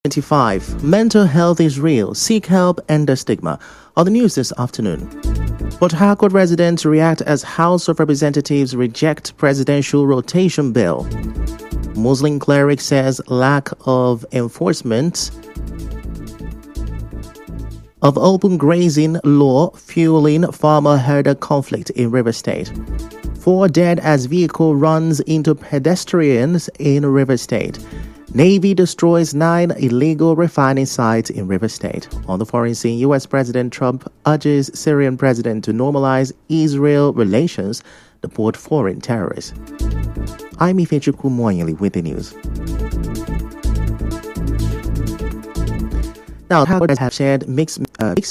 25. Mental health is real. Seek help, end the stigma. On the news this afternoon, Port Harcourt residents react as House of Representatives reject presidential rotation bill. Muslim cleric says lack of enforcement of open grazing law fueling farmer-herder conflict in River State. 4 dead as vehicle runs into pedestrians in River State. Navy destroys 9 illegal refining sites in River State. On the foreign scene, U.S. President Trump urges Syrian president to normalize Israel relations, deport foreign terrorists. I'm Ifechukwu Moyeli with the news. Now, Harcourt have shared mixed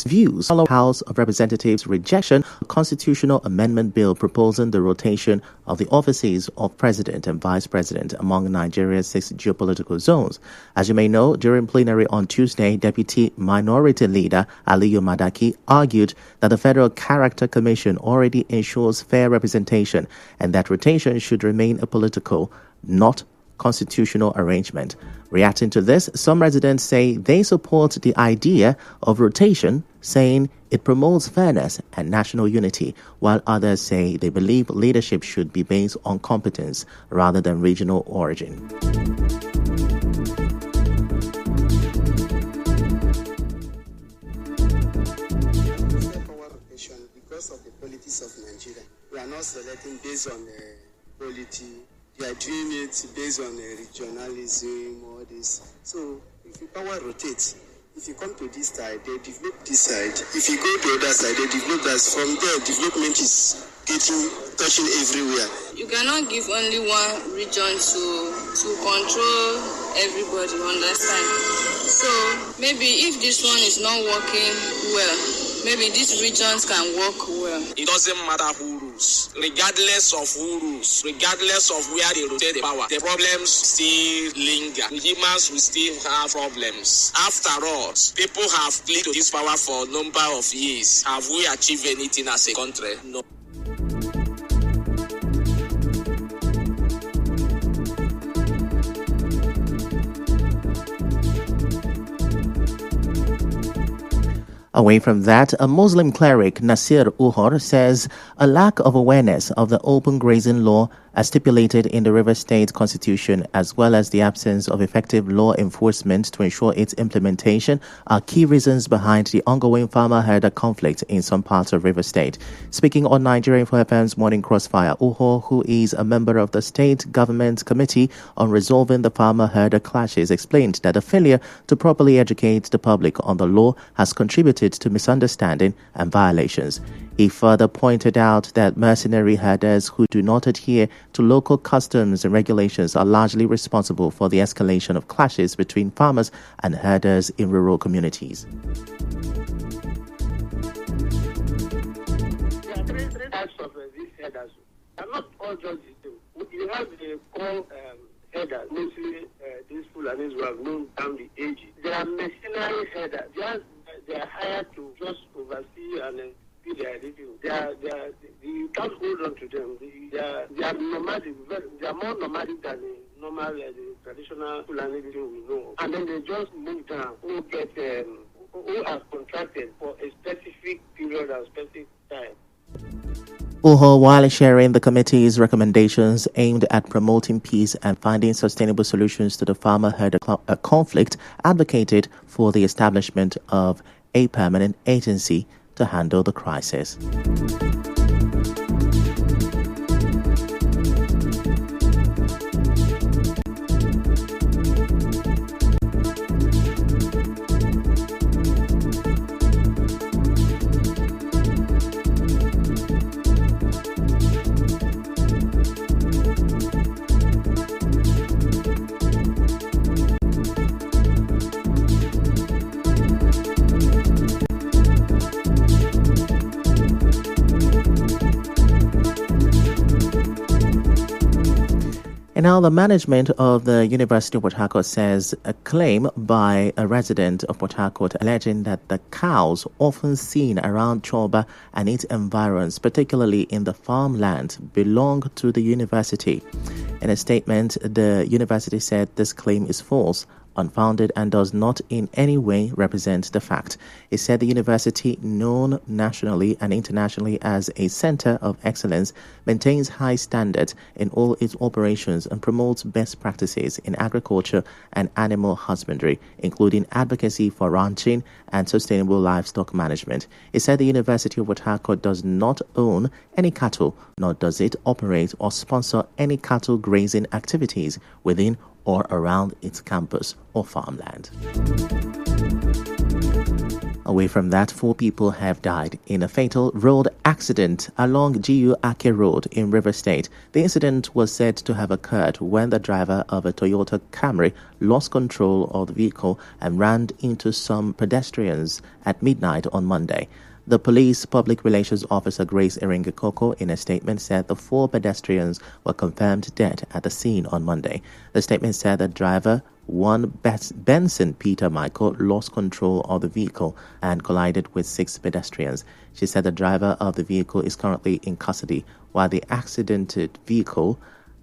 views on the House of Representatives' rejection of a constitutional amendment bill proposing the rotation of the offices of President and Vice President among Nigeria's 6 geopolitical zones. As you may know, during plenary on Tuesday, Deputy Minority Leader Aliyu Madaki argued that the Federal Character Commission already ensures fair representation and that rotation should remain a political, not constitutional arrangement. Reacting to this, some residents say they support the idea of rotation, saying it promotes fairness and national unity, while others say they believe leadership should be based on competence rather than regional origin. Because of the politics of Nigeria, we are not selecting based on politics. They are doing it based on regionalism, all this. So if you power rotate, if you come to this side, they develop this side. If you go to the other side, they develop that. From there, development is touching everywhere. You cannot give only one region to control everybody, understand? So maybe if this one is not working well, maybe these regions can work well. It doesn't matter who rules. Regardless of who rules, regardless of where they rotate the power, the problems still linger. Humans will still have problems. After all, people have clinged to this power for a number of years. Have we achieved anything as a country? No. Away from that, a Muslim cleric, Nasir Uhor, says a lack of awareness of the open grazing law as stipulated in the River State Constitution, as well as the absence of effective law enforcement to ensure its implementation, are key reasons behind the ongoing farmer-herder conflict in some parts of River State. Speaking on Nigeria Info FM's Morning Crossfire, Uhor, who is a member of the State Government Committee on Resolving the Farmer-Herder Clashes, explained that the failure to properly educate the public on the law has contributed to misunderstanding and violations. He further pointed out that mercenary herders who do not adhere to local customs and regulations are largely responsible for the escalation of clashes between farmers and herders in rural communities. There are three types of these herders. They are not all just the same. You have the core herders, mostly these Fulanis who have known down the ages. They are mercenary herders. They are hired to just oversee and do their review. You can't hold on to them. They are nomadic. They are more nomadic than the normal, the traditional Fulani we know. And then they just move down. Who are contracted for a specific period and specific time. Uhor, while sharing the committee's recommendations aimed at promoting peace and finding sustainable solutions to the farmer-herder conflict, advocated for the establishment of a permanent agency to handle the crisis. And now the management of the University of Port Harcourt says a claim by a resident of Port Harcourt alleging that the cows often seen around Choba and its environs, particularly in the farmland, belong to the university. In a statement, the university said this claim is false. unfounded and does not in any way represent the fact. It said the university, known nationally and internationally as a center of excellence, maintains high standards in all its operations and promotes best practices in agriculture and animal husbandry, including advocacy for ranching and sustainable livestock management. It said the University of Port Harcourt does not own any cattle, nor does it operate or sponsor any cattle grazing activities within or around its campus or farmland. Away from that, 4 people have died in a fatal road accident along GU Ake Road in River State. The incident was said to have occurred when the driver of a Toyota Camry lost control of the vehicle and ran into some pedestrians at midnight on Monday. The police public relations officer Grace Erenge-Koko in a statement said the 4 pedestrians were confirmed dead at the scene on Monday. The statement said the driver, one Benson Peter Michael, lost control of the vehicle and collided with 6 pedestrians. She said the driver of the vehicle is currently in custody, while the accidented vehicle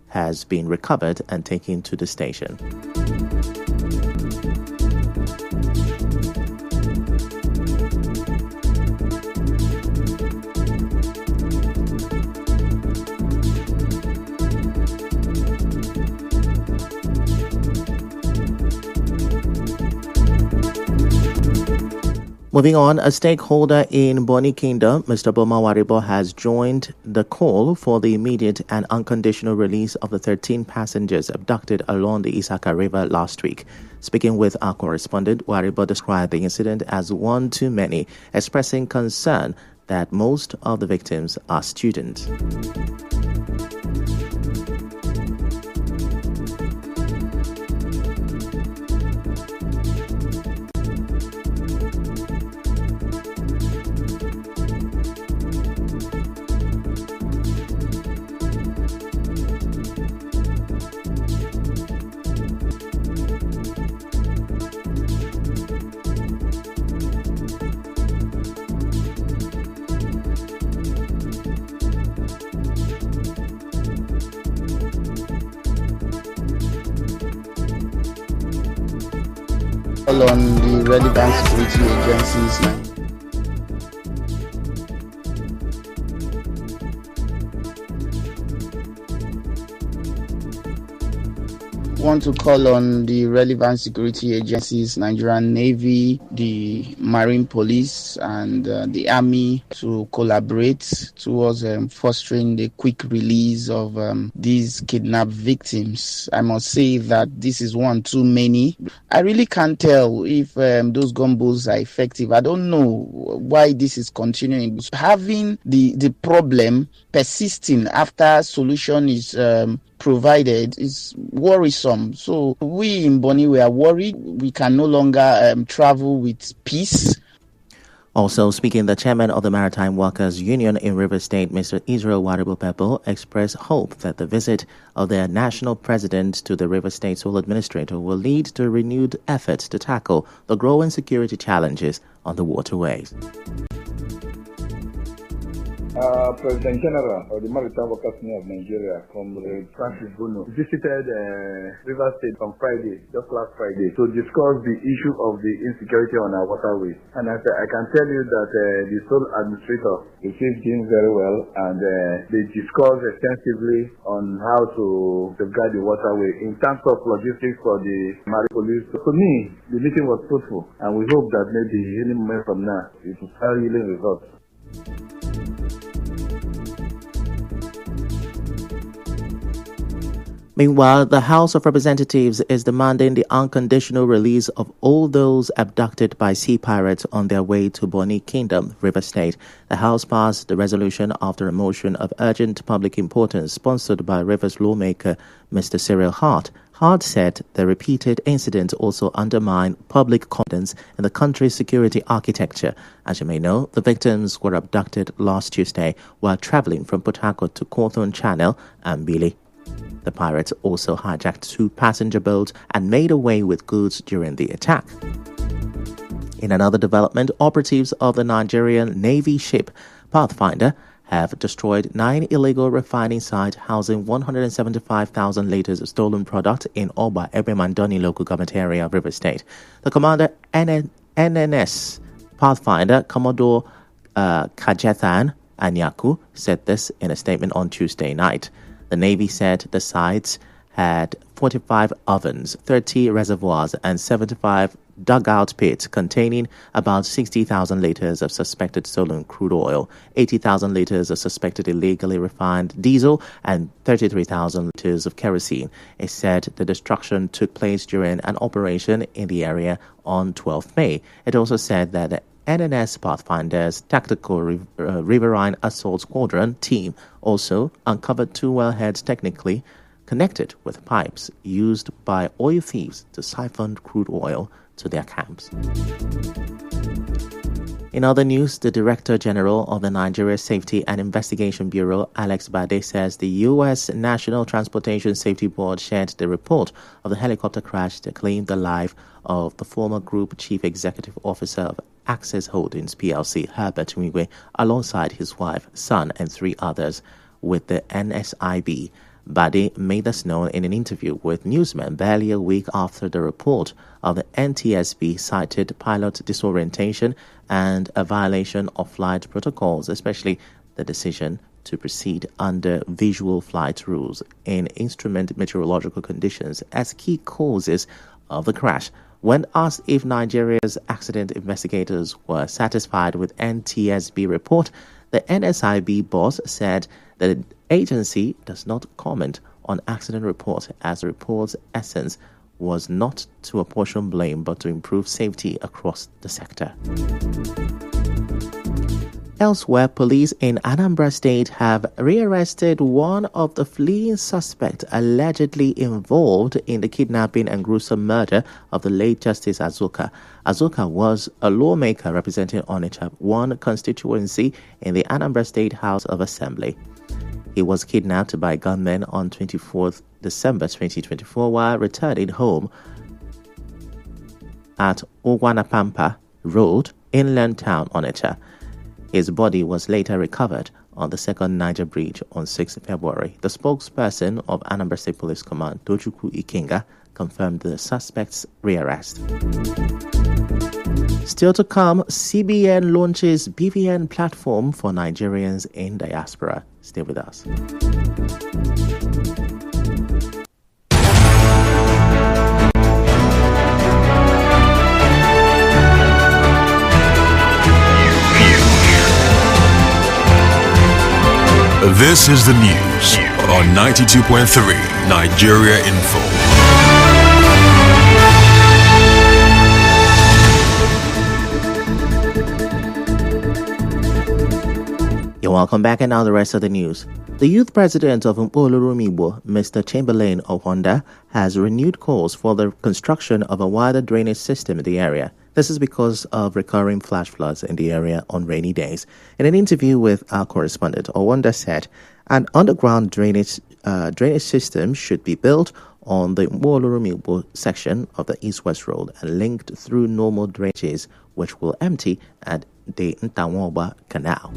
has been recovered and taken to the station. Moving on, a stakeholder in Bonny Kingdom, Mr. Boma Waribo, has joined the call for the immediate and unconditional release of the 13 passengers abducted along the Isaka River last week. Speaking with our correspondent, Waribo described the incident as one too many, expressing concern that most of the victims are students. On the relevant security agencies. Want to call on the relevant security agencies, Nigerian Navy, the Marine Police, and the Army to collaborate towards fostering the quick release of these kidnapped victims. I must say that this is one too many. I really can't tell if those gumbos are effective. I don't know why this is continuing. Having the problem persisting after solution is provided is worrisome. So we in Bonny, we are worried. We can no longer travel with peace. Also speaking, the chairman of the Maritime Workers Union in River State, Mr. Israel Waribo Pepple, expressed hope that the visit of their national president to the River State Sole Administrator will lead to renewed efforts to tackle the growing security challenges on the waterways. President General of the Maritime Workers Union of Nigeria, Comrade Francis Bono, visited River State on Friday, just last Friday, to discuss the issue of the insecurity on our waterways. And I can tell you that the sole administrator received him very well, and they discussed extensively on how to safeguard the waterway in terms of logistics for the Marine Police. So to me, the meeting was fruitful, and we hope that maybe any moment from now it will start yielding results. Meanwhile, the House of Representatives is demanding the unconditional release of all those abducted by sea pirates on their way to Bonny Kingdom, River State. The House passed the resolution after a motion of urgent public importance sponsored by Rivers lawmaker Mr. Cyril Hart. Hart said the repeated incidents also undermine public confidence in the country's security architecture. As you may know, the victims were abducted last Tuesday while traveling from Port Harcourt to Cawthorne Channel and Billy. The pirates also hijacked 2 passenger boats and made away with goods during the attack. In another development, operatives of the Nigerian Navy ship Pathfinder have destroyed 9 illegal refining sites housing 175,000 liters of stolen product in Oba, Ebemandoni local government area of River State. The commander, NNS Pathfinder Commodore Kajethan Anyaku, said this in a statement on Tuesday night. The Navy said the sites had 45 ovens, 30 reservoirs, and 75 dugout pits containing about 60,000 liters of suspected stolen crude oil, 80,000 liters of suspected illegally refined diesel, and 33,000 liters of kerosene. It said the destruction took place during an operation in the area on 12 May. It also said that the NNS Pathfinder's Tactical Riverine Assault Squadron team also uncovered 2 wellheads technically connected with pipes used by oil thieves to siphon crude oil to their camps. In other news, the Director General of the Nigeria Safety and Investigation Bureau, Alex Bade, says the U.S. National Transportation Safety Board shared the report of the helicopter crash that claimed the life of the former Group Chief Executive Officer of Access Holdings PLC, Herbert Wigwe, alongside his wife, son, and 3 others with the NSIB. Bade made this known in an interview with newsmen barely a week after the report of the NTSB cited pilot disorientation and a violation of flight protocols, especially the decision to proceed under visual flight rules in instrument meteorological conditions as key causes of the crash. When asked if Nigeria's accident investigators were satisfied with NTSB report, the NSIB boss said that the agency does not comment on accident reports as the report's essence was not to apportion blame but to improve safety across the sector. Elsewhere, police in Anambra State have rearrested one of the fleeing suspects allegedly involved in the kidnapping and gruesome murder of the late Justice Azuka. Azuka was a lawmaker representing Onitsha 1 constituency in the Anambra State House of Assembly. He was kidnapped by gunmen on 24th December 2024 while returning home at Ogwanapampa Road, inland town Onitsha. His body was later recovered on the Second Niger Bridge on 6 February. The spokesperson of Anambra State Police Command, Tochukwu Ikenga, confirmed the suspect's rearrest. Still to come, CBN launches BVN platform for Nigerians in diaspora. Stay with us. This is the news on 92.3 Nigeria Info. You're welcome back, and now the rest of the news. The youth president of Mpolurumibo, Mr. Chamberlain Ohonda, has renewed calls for the construction of a wider drainage system in the area. This is because of recurring flash floods in the area on rainy days. In an interview with our correspondent, Ohonda said an underground drainage system should be built on the Mpolurumibo section of the East-West Road and linked through normal drainages, which will empty at the Ntawoba Canal.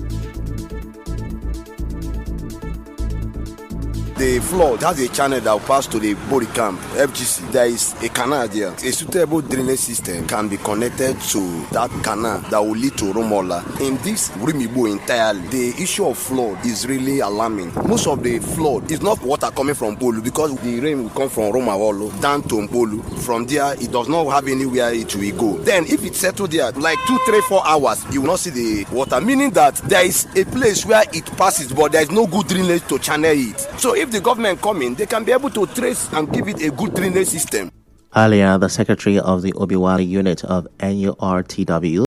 The flood has a channel that will pass to the Bori Camp, FGC. There is a canal there. A suitable drainage system can be connected to that canal that will lead to Romola. In this Rimibo entirely, the issue of flood is really alarming. Most of the flood is not water coming from Polu because the rain will come from Romawolo down to Mpolu. From there, it does not have anywhere it will go. Then if it settles there, like 2, 3, 4 hours, you will not see the water. Meaning that there is a place where it passes, but there is no good drainage to channel it. So if the government come in, they can be able to trace and give it a good drainage system. Earlier, the secretary of the Obiwali unit of NURTW